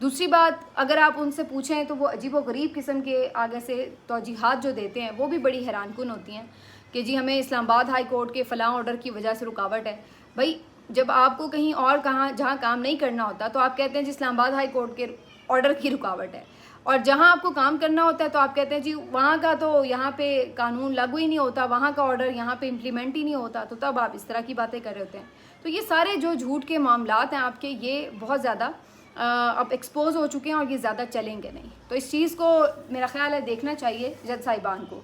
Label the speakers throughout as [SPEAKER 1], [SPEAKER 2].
[SPEAKER 1] دوسری بات اگر آپ ان سے پوچھیں تو وہ عجیب و غریب قسم کے آگے سے توجیحات جو دیتے ہیں وہ بھی بڑی حیران کن ہوتی ہیں کہ جی ہمیں اسلام آباد ہائی کورٹ کے فلاں آرڈر کی وجہ سے رکاوٹ ہے. بھائی جب آپ کو کہیں اور جہاں کام نہیں کرنا ہوتا تو آپ کہتے ہیں جی اسلام آباد ہائی کورٹ کے آرڈر کی رکاوٹ ہے, اور جہاں آپ کو کام کرنا ہوتا ہے تو آپ کہتے ہیں جی وہاں کا تو یہاں پہ قانون لاگو ہی نہیں ہوتا, وہاں کا آرڈر یہاں پہ امپلیمنٹ ہی نہیں ہوتا, تو تب آپ اس طرح کی باتیں کر رہے ہوتے ہیں. تو یہ سارے جو جھوٹ کے معاملات ہیں آپ کے, یہ بہت زیادہ اب ایکسپوز ہو چکے ہیں اور یہ زیادہ چلیں گے نہیں. تو اس چیز کو میرا خیال ہے دیکھنا چاہیے جج صاحبان کو.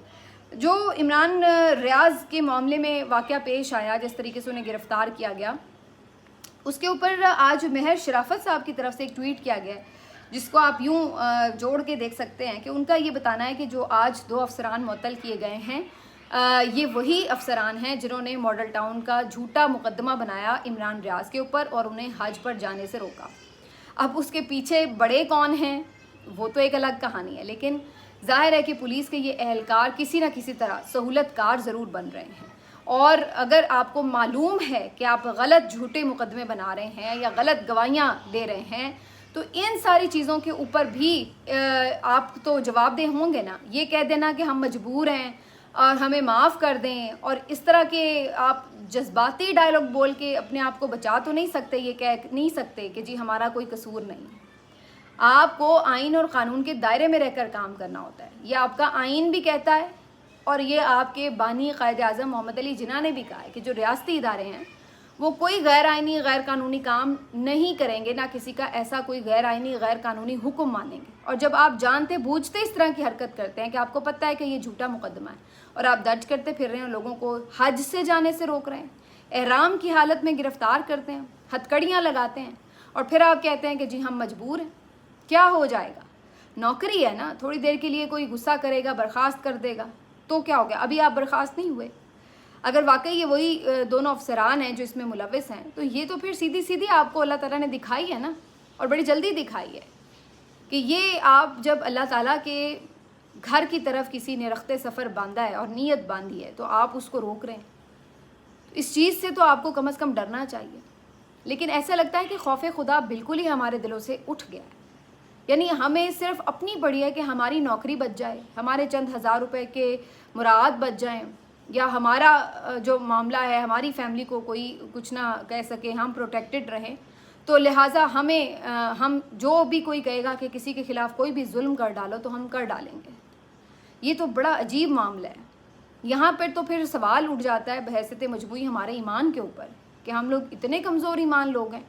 [SPEAKER 1] جو عمران ریاض کے معاملے میں واقعہ پیش آیا, جس طریقے سے انہیں گرفتار کیا گیا, اس کے اوپر آج مہر شرافت صاحب کی طرف سے ایک ٹویٹ کیا گیا ہے, جس کو آپ یوں جوڑ کے دیکھ سکتے ہیں کہ ان کا یہ بتانا ہے کہ جو آج 2 افسران معطل کیے گئے ہیں یہ وہی افسران ہیں جنہوں نے ماڈل ٹاؤن کا جھوٹا مقدمہ بنایا عمران ریاض کے اوپر اور انہیں حج پر جانے سے روکا. اب اس کے پیچھے بڑے کون ہیں وہ تو ایک الگ کہانی ہے, لیکن ظاہر ہے کہ پولیس کے یہ اہلکار کسی نہ کسی طرح سہولت کار ضرور بن رہے ہیں. اور اگر آپ کو معلوم ہے کہ آپ غلط جھوٹے مقدمے بنا رہے ہیں یا غلط گواہیاں دے رہے ہیں تو ان ساری چیزوں کے اوپر بھی آپ تو جواب دہ ہوں گے نا. یہ کہہ دینا کہ ہم مجبور ہیں اور ہمیں معاف کر دیں, اور اس طرح کے آپ جذباتی ڈائلاگ بول کے اپنے آپ کو بچا تو نہیں سکتے, یہ کہہ نہیں سکتے کہ جی ہمارا کوئی قصور نہیں. آپ کو آئین اور قانون کے دائرے میں رہ کر کام کرنا ہوتا ہے, یہ آپ کا آئین بھی کہتا ہے, اور یہ آپ کے بانی قائد اعظم محمد علی جناح نے بھی کہا ہے کہ جو ریاستی ادارے ہیں وہ کوئی غیر آئینی غیر قانونی کام نہیں کریں گے, نہ کسی کا ایسا کوئی غیر آئینی غیر قانونی حکم مانیں گے. اور جب آپ جانتے بوجھتے اس طرح کی حرکت کرتے ہیں کہ آپ کو پتہ ہے کہ یہ جھوٹا مقدمہ ہے اور آپ درج کرتے پھر رہے ہیں, لوگوں کو حج سے جانے سے روک رہے ہیں, احرام کی حالت میں گرفتار کرتے ہیں, ہتھکڑیاں لگاتے ہیں, اور پھر آپ کہتے ہیں کہ جی ہم مجبور ہیں. کیا ہو جائے گا؟ نوکری ہے نا, تھوڑی دیر کے لیے کوئی غصہ کرے گا, برخاست کر دے گا, تو کیا ہو گیا؟ ابھی آپ برخاست نہیں ہوئے. اگر واقعی یہ وہی دونوں افسران ہیں جو اس میں ملوث ہیں تو یہ تو پھر سیدھی آپ کو اللہ تعالیٰ نے دکھائی ہے نا, اور بڑی جلدی دکھائی ہے کہ یہ آپ جب اللہ تعالیٰ کے گھر کی طرف کسی نے رخت سفر باندھا ہے اور نیت باندھی ہے تو آپ اس کو روک رہے ہیں. اس چیز سے تو آپ کو کم از کم ڈرنا چاہیے. لیکن ایسا لگتا ہے کہ خوف خدا بالکل ہی ہمارے دلوں سے اٹھ گیا ہے. یعنی ہمیں صرف اپنی پڑی ہے کہ ہماری نوکری بچ جائے, ہمارے چند ہزار روپے کے مراعات بچ جائیں, یا ہمارا جو معاملہ ہے ہماری فیملی کو کوئی کچھ نہ کہہ سکے, ہم پروٹیکٹڈ رہیں. تو لہٰذا ہم جو بھی کوئی کہے گا کہ کسی کے خلاف کوئی بھی ظلم کر ڈالو تو ہم کر ڈالیں گے. یہ تو بڑا عجیب معاملہ ہے. یہاں پر تو پھر سوال اٹھ جاتا ہے بحیثیت مجموعی ہمارے ایمان کے اوپر کہ ہم لوگ اتنے کمزور ایمان لوگ ہیں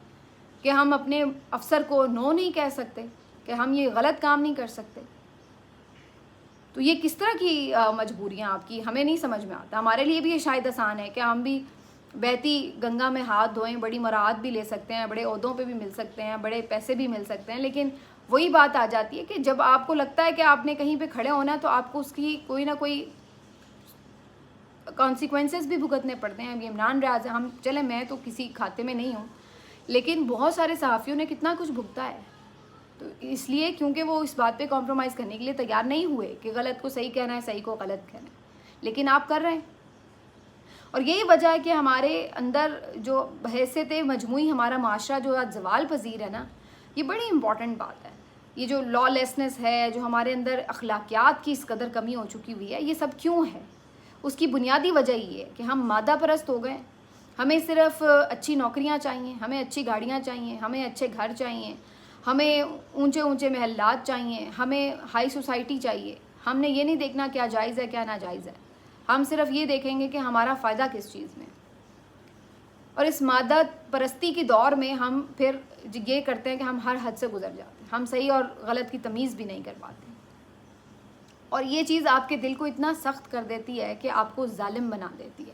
[SPEAKER 1] کہ ہم اپنے افسر کو نو نہیں کہہ سکتے, کہ ہم یہ غلط کام نہیں کر سکتے. تو یہ کس طرح کی مجبوریاں آپ کی, ہمیں نہیں سمجھ میں آتا. ہمارے لیے بھی یہ شاید آسان ہے کہ ہم بھی بہتی گنگا میں ہاتھ دھوئیں, بڑی مراعات بھی لے سکتے ہیں, بڑے عہدوں پہ بھی مل سکتے ہیں, بڑے پیسے بھی مل سکتے ہیں. لیکن وہی بات آ جاتی ہے کہ جب آپ کو لگتا ہے کہ آپ نے کہیں پہ کھڑے ہونا ہے تو آپ کو اس کی کوئی نہ کوئی کانسیکوینسز بھی بھگتنے پڑتے ہیں. اب عمران ریاض ہم چلیں, میں تو کسی کھاتے میں نہیں ہوں, لیکن بہت سارے صحافیوں نے کتنا کچھ بھگتا ہے. تو اس لیے کیونکہ وہ اس بات پہ کمپرومائز کرنے کے لیے تیار نہیں ہوئے کہ غلط کو صحیح کہنا ہے, صحیح کو غلط کہنا ہے, لیکن آپ کر رہے ہیں. اور یہی وجہ ہے کہ ہمارے اندر جو بحیثیت مجموعی ہمارا معاشرہ جو آج زوال پذیر ہے نا, یہ بڑی امپورٹنٹ بات ہے. یہ جو لا لیسنس ہے, جو ہمارے اندر اخلاقیات کی اس قدر کمی ہو چکی ہوئی ہے, یہ سب کیوں ہے؟ اس کی بنیادی وجہ یہ ہے کہ ہم مادہ پرست ہو گئے. ہمیں صرف اچھی نوکریاں چاہیے, ہمیں اچھی گاڑیاں چاہیے, ہمیں اچھے گھر چاہیے, ہمیں اونچے محلات چاہیے, ہمیں ہائی سوسائٹی چاہیے. ہم نے یہ نہیں دیکھنا کیا جائز ہے کیا ناجائز ہے, ہم صرف یہ دیکھیں گے کہ ہمارا فائدہ کس چیز میں. اور اس مادہ پرستی کی دور میں ہم پھر یہ کرتے ہیں کہ ہم ہر حد سے گزر جاتے ہیں, ہم صحیح اور غلط کی تمیز بھی نہیں کر پاتے. اور یہ چیز آپ کے دل کو اتنا سخت کر دیتی ہے کہ آپ کو ظالم بنا دیتی ہے.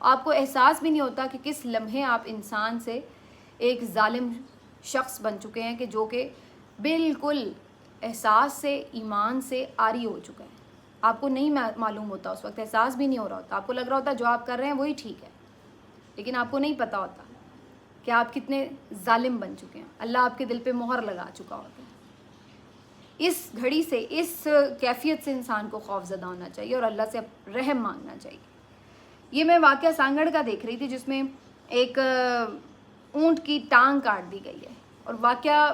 [SPEAKER 1] آپ کو احساس بھی نہیں ہوتا کہ کس لمحے آپ انسان سے ایک ظالم شخص بن چکے ہیں کہ جو کہ بالکل احساس سے, ایمان سے عاری ہو چکا ہے. آپ کو نہیں معلوم ہوتا, اس وقت احساس بھی نہیں ہو رہا ہوتا. آپ کو لگ رہا ہوتا جو آپ کر رہے ہیں وہی ٹھیک ہے, لیکن آپ کو نہیں پتا ہوتا کہ آپ کتنے ظالم بن چکے ہیں. اللہ آپ کے دل پہ مہر لگا چکا ہوتا ہے. اس گھڑی سے, اس کیفیت سے انسان کو خوف زدہ ہونا چاہیے اور اللہ سے رحم مانگنا چاہیے. یہ میں واقعہ سانگڑ کا دیکھ رہی تھی جس میں ایک اونٹ کی ٹانگ کاٹ دی گئی ہے, اور واقعہ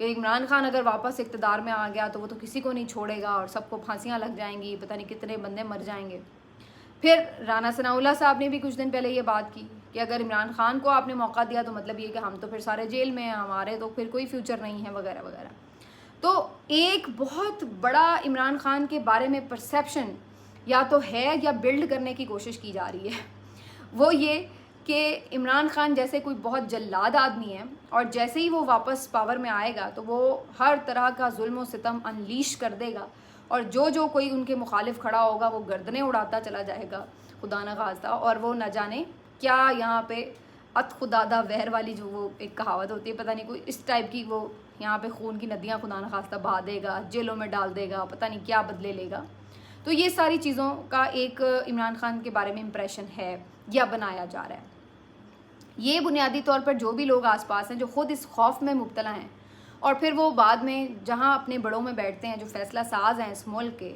[SPEAKER 1] کہ عمران خان اگر واپس اقتدار میں آ گیا تو وہ تو کسی کو نہیں چھوڑے گا اور سب کو پھانسیاں لگ جائیں گی، پتہ نہیں کتنے بندے مر جائیں گے۔ پھر رانا ثناءاللہ صاحب نے بھی کچھ دن پہلے یہ بات کی کہ اگر عمران خان کو آپ نے موقع دیا تو مطلب یہ کہ ہم تو پھر سارے جیل میں ہیں، ہمارے تو پھر کوئی فیوچر نہیں ہے وغیرہ وغیرہ۔ تو ایک بہت بڑا عمران خان کے بارے میں پرسیپشن یا تو ہے یا بلڈ کرنے کی کوشش کی جا رہی ہے، وہ یہ کہ عمران خان جیسے کوئی بہت جلاد آدمی ہے اور جیسے ہی وہ واپس پاور میں آئے گا تو وہ ہر طرح کا ظلم و ستم انلیش کر دے گا، اور جو کوئی ان کے مخالف کھڑا ہوگا وہ گردنیں اڑاتا چلا جائے گا خدا نہ خواستہ، اور وہ نہ جانے کیا یہاں پہ ات خدادہ وہر والی جو وہ ایک کہاوت ہوتی ہے، پتہ نہیں کوئی اس ٹائپ کی، وہ یہاں پہ خون کی ندیاں خدا نہ خواستہ بہا دے گا، جیلوں میں ڈال دے گا، پتہ نہیں کیا بدلے لے گا۔ تو یہ ساری چیزوں کا ایک عمران خان کے بارے میں امپریشن ہے یا بنایا جا رہا ہے۔ یہ بنیادی طور پر جو بھی لوگ آس پاس ہیں جو خود اس خوف میں مبتلا ہیں، اور پھر وہ بعد میں جہاں اپنے بڑوں میں بیٹھتے ہیں جو فیصلہ ساز ہیں اس ملک کے،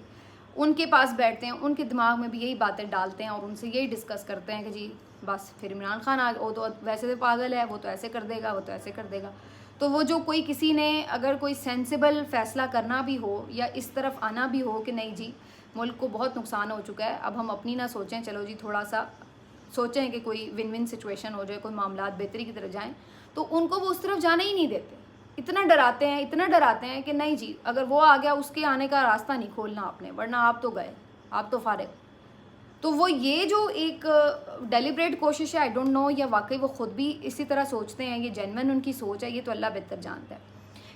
[SPEAKER 1] ان کے پاس بیٹھتے ہیں، ان کے دماغ میں بھی یہی باتیں ڈالتے ہیں اور ان سے یہی ڈسکس کرتے ہیں کہ جی بس پھر عمران خان وہ تو ویسے تو پاگل ہے، وہ تو ایسے کر دے گا، وہ تو ایسے کر دے گا۔ تو وہ جو کوئی کسی نے اگر کوئی سینسیبل فیصلہ کرنا بھی ہو یا اس طرف آنا بھی ہو کہ نہیں جی ملک کو بہت نقصان ہو چکا ہے، اب ہم اپنی نہ سوچیں، چلو جی تھوڑا سا سوچیں کہ کوئی ون ون سچویشن ہو جائے، کوئی معاملات بہتری کی طرف جائیں، تو ان کو وہ اس طرف جانا ہی نہیں دیتے، اتنا ڈراتے ہیں کہ نہیں جی اگر وہ آ گیا اس کے آنے کا راستہ نہیں کھولنا آپ نے، ورنہ آپ تو گئے، آپ تو فارغ۔ تو وہ یہ جو ایک ڈیلیبریٹ کوشش ہے، آئی ڈونٹ نو یا واقعی وہ خود بھی اسی طرح سوچتے ہیں، یہ جینوین ان کی سوچ ہے، یہ تو اللہ بہتر جانتا ہے،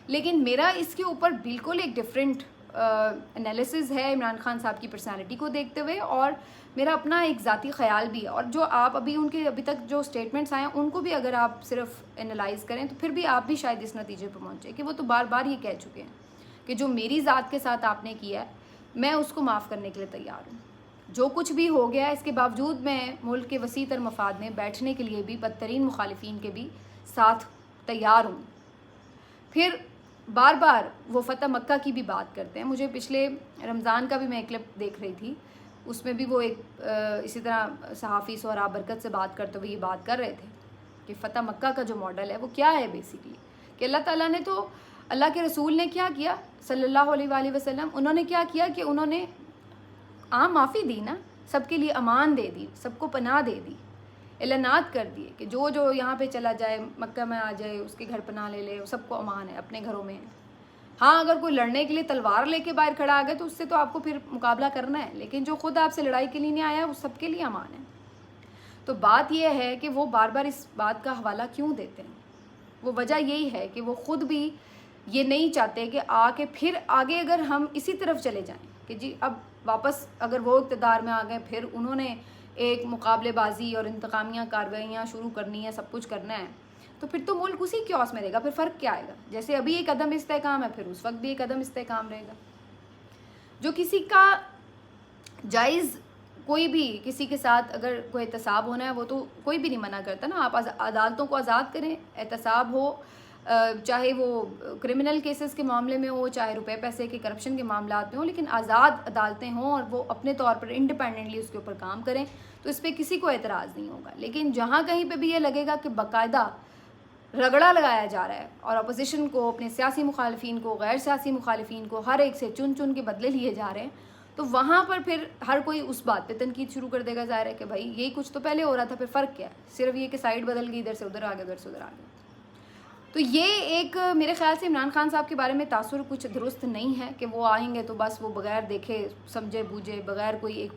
[SPEAKER 1] لیکن میرا اس کے اوپر بالکل ایک ڈفرینٹ انالیسز ہے عمران خان صاحب کی پرسنالٹی کو دیکھتے ہوئے، اور میرا اپنا ایک ذاتی خیال بھی ہے، اور جو آپ ان کے ابھی تک جو اسٹیٹمنٹس آئے ہیں ان کو بھی اگر آپ صرف انالائز کریں تو پھر بھی آپ بھی شاید اس نتیجے پہ پہنچے کہ وہ تو بار بار یہ کہہ چکے ہیں کہ جو میری ذات کے ساتھ آپ نے کیا ہے میں اس کو معاف کرنے کے لیے تیار ہوں، جو کچھ بھی ہو گیا ہے اس کے باوجود میں ملک کے وسیع تر مفاد میں بیٹھنے کے لیے بھی بدترین مخالفین کے بھی ساتھ تیار ہوں۔ پھر بار بار وہ فتح مکہ کی بھی بات کرتے ہیں، مجھے پچھلے رمضان کا بھی میں ایک کلپ دیکھ رہی تھی، اس میں بھی وہ ایک اسی طرح صحافی سہراب برکت سے بات کرتے ہوئے یہ بات کر رہے تھے کہ فتح مکہ کا جو ماڈل ہے وہ کیا ہے بیسیکلی، کہ اللہ تعالیٰ نے تو اللہ کے رسول نے کیا کیا صلی اللہ علیہ وآلہ وسلم، انہوں نے کیا کیا کہ انہوں نے عام معافی دی نا، سب کے لیے امان دے دی، سب کو پناہ دے دی، اعلانات کر دیے کہ جو یہاں پہ چلا جائے مکہ میں آ جائے اس کے گھر پناہ لے لے، سب کو امان ہے، اپنے گھروں میں ہے۔ ہاں اگر کوئی لڑنے کے لیے تلوار لے کے باہر کھڑا آ گئے تو اس سے تو آپ کو پھر مقابلہ کرنا ہے، لیکن جو خود آپ سے لڑائی کے لیے نہیں آیا وہ سب کے لیے امان ہے۔ تو بات یہ ہے کہ وہ بار بار اس بات کا حوالہ کیوں دیتے ہیں، وہ وجہ یہی ہے کہ وہ خود بھی یہ نہیں چاہتے کہ آ کے پھر آگے اگر ہم اسی طرف چلے جائیں کہ جی اب واپس اگر وہ اقتدار میں آ گئے پھر انہوں نے ایک مقابلے بازی اور انتقامیہ کارروائیاں شروع کرنی ہے، سب کچھ کرنا ہے، تو پھر تو ملک اسی کیوس میں رہے گا، پھر فرق کیا آئے گا؟ جیسے ابھی ایک عدم استحکام ہے پھر اس وقت بھی ایک عدم استحکام رہے گا۔ جو کسی کا جائز کوئی بھی کسی کے ساتھ اگر کوئی احتساب ہونا ہے وہ تو کوئی بھی نہیں منع کرتا نا، آپ عدالتوں کو آزاد کریں، احتساب ہو، چاہے وہ کرمنل کیسز کے معاملے میں ہو، چاہے روپے پیسے کے کرپشن کے معاملات میں ہوں، لیکن آزاد عدالتیں ہوں اور وہ اپنے طور پر انڈیپینڈنٹلی اس کے اوپر کام کریں تو اس پہ کسی کو اعتراض نہیں ہوگا۔ لیکن جہاں کہیں پہ بھی یہ لگے گا کہ باقاعدہ رگڑا لگایا جا رہا ہے اور اپوزیشن کو، اپنے سیاسی مخالفین کو، غیر سیاسی مخالفین کو ہر ایک سے چن کے بدلے لیے جا رہے ہیں، تو وہاں پر پھر ہر کوئی اس بات پہ تنقید شروع کر دے گا، ظاہر ہے کہ بھائی یہی کچھ تو پہلے ہو رہا تھا، پھر فرق کیا ہے؟ صرف یہ کہ سائڈ بدل گئی، ادھر سے ادھر آ گیا، ادھر سے ادھر آ گیا۔ تو یہ ایک میرے خیال سے عمران خان صاحب کے بارے میں تاثر کچھ درست نہیں ہے کہ وہ آئیں گے تو بس وہ بغیر دیکھے سمجھے بوجھے، بغیر کوئی ایک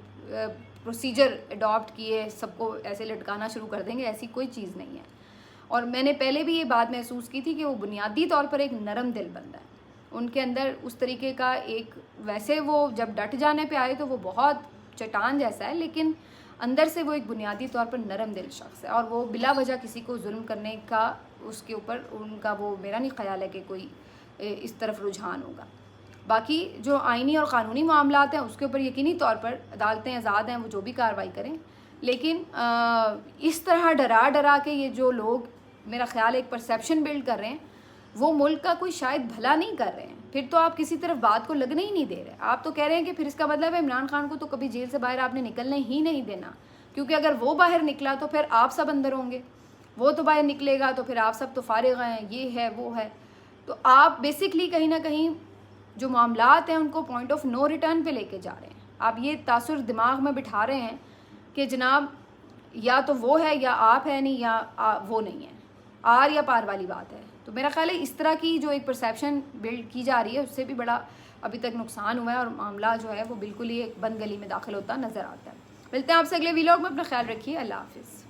[SPEAKER 1] پروسیجر اڈاپٹ کیے سب کو ایسے لٹکانا شروع کر دیں گے، ایسی کوئی چیز نہیں ہے۔ اور میں نے پہلے بھی یہ بات محسوس کی تھی کہ وہ بنیادی طور پر ایک نرم دل بندہ ہے، ان کے اندر اس طریقے کا ایک، ویسے وہ جب ڈٹ جانے پہ آئے تو وہ بہت چٹان جیسا ہے، لیکن اندر سے وہ ایک بنیادی طور پر نرم دل شخص ہے، اور وہ بلا وجہ کسی کو ظلم کرنے کا اس کے اوپر ان کا وہ میرا نہیں خیال ہے کہ کوئی اس طرف رجحان ہوگا۔ باقی جو آئینی اور قانونی معاملات ہیں اس کے اوپر یقینی طور پر عدالتیں آزاد ہیں، وہ جو بھی کارروائی کریں، لیکن اس طرح ڈرا کے یہ جو لوگ میرا خیال ایک پرسیپشن بلڈ کر رہے ہیں وہ ملک کا کوئی شاید بھلا نہیں کر رہے ہیں۔ پھر تو آپ کسی طرف بات کو لگنے ہی نہیں دے رہے، آپ تو کہہ رہے ہیں کہ پھر اس کا مطلب ہے عمران خان کو تو کبھی جیل سے باہر آپ نے نکلنے ہی نہیں دینا، کیونکہ اگر وہ باہر نکلا تو پھر آپ سب اندر ہوں گے، وہ تو باہر نکلے گا تو پھر آپ سب تو فارغ ہیں، یہ ہے وہ ہے۔ تو آپ بیسکلی کہیں نہ کہیں جو معاملات ہیں ان کو پوائنٹ آف نو ریٹرن پہ لے کے جا رہے ہیں. آپ یہ تاثر دماغ میں بٹھا رہے ہیں کہ جناب یا تو وہ ہے یا آپ ہے نہیں یا وہ نہیں ہے, آر یا پار والی بات ہے. تو میرا خیال ہے اس طرح کی جو ایک پرسیپشن بلڈ کی جا رہی ہے اس سے بھی بڑا ابھی تک نقصان ہوا ہے, اور معاملہ جو ہے وہ بالکل ہی ایک بند گلی میں داخل ہوتا نظر آتا ہے. ملتے ہیں آپ سے اگلے ویلاگ میں, اپنا خیال رکھیے, اللہ حافظ.